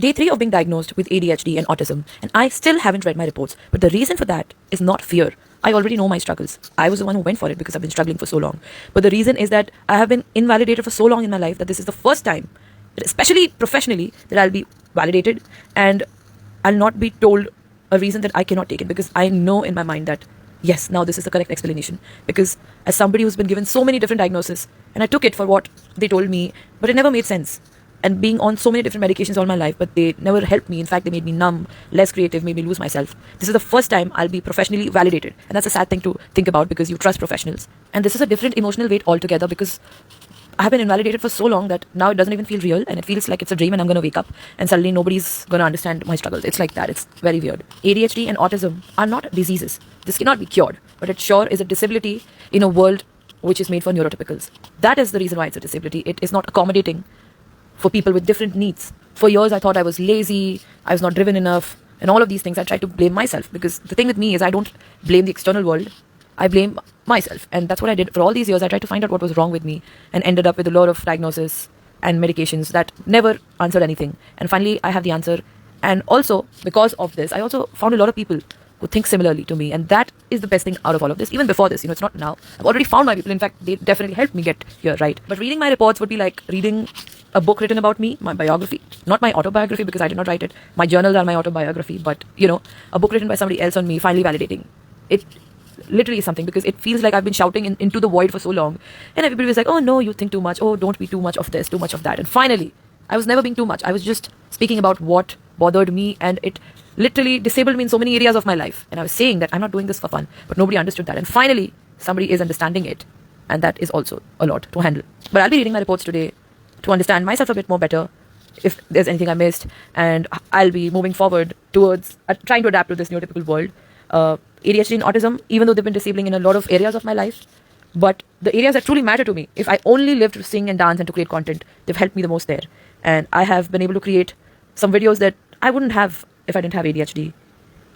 day 3 of being diagnosed with ADHD and autism, and I still haven't read my reports. But the reason for that is not fear. I already know my struggles. I was the one who went for it because I've been struggling for so long. But the reason is that I have been invalidated for so long in my life that this is the first time, especially professionally, that I'll be validated and I'll not be told a reason that I cannot take it, because I know in my mind that yes, now this is the correct explanation. Because as somebody who's been given so many different diagnoses, and I took it for what they told me, but it never made sense. And being on so many different medications all my life, but they never helped me. In fact, they made me numb, less creative, made me lose myself. This is the first time I'll be professionally validated. And that's a sad thing to think about, because you trust professionals. And this is a different emotional weight altogether, because I have been invalidated for so long that now it doesn't even feel real, and it feels like it's a dream and I'm going to wake up and suddenly nobody's going to understand my struggles. It's like that. It's very weird. ADHD and autism are not diseases. This cannot be cured, but it sure is a disability in a world which is made for neurotypicals. That is the reason why it's a disability. It is not accommodating for people with different needs. For years, I thought I was lazy, I was not driven enough, and all of these things I tried to blame myself, because the thing with me is I don't blame the external world, I blame myself. And that's what I did for all these years. I tried to find out what was wrong with me and ended up with a lot of diagnoses and medications that never answered anything. And finally, I have the answer. And also, because of this, I also found a lot of people who think similarly to me. And that is the best thing out of all of this. Even before this, it's not now. I've already found my people. In fact, they definitely helped me get here, right? But reading my reports would be like reading a book written about me, my biography. Not my autobiography, because I did not write it. My journals are my autobiography. But, a book written by somebody else on me, finally validating. It literally is something, because it feels like I've been shouting into the void for so long. And everybody was like, oh no, you think too much. Oh, don't be too much of this, too much of that. And finally, I was never being too much. I was just speaking about what bothered me, and it literally disabled me in so many areas of my life. And I was saying that I'm not doing this for fun, but nobody understood that. And finally, somebody is understanding it. And that is also a lot to handle. But I'll be reading my reports today to understand myself a bit more better, if there's anything I missed. And I'll be moving forward towards trying to adapt to this neurotypical world. ADHD and autism, even though they've been disabling in a lot of areas of my life, but the areas that truly matter to me, if I only live to sing and dance and to create content, they've helped me the most there. And I have been able to create some videos that I wouldn't have if I didn't have ADHD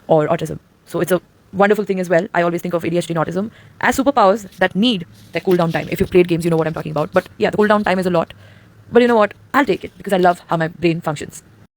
or autism. So it's a wonderful thing as well. I always think of ADHD and autism as superpowers that need their cooldown time. If you've played games, you know what I'm talking about. But yeah, the cooldown time is a lot. But you know what? I'll take it, because I love how my brain functions.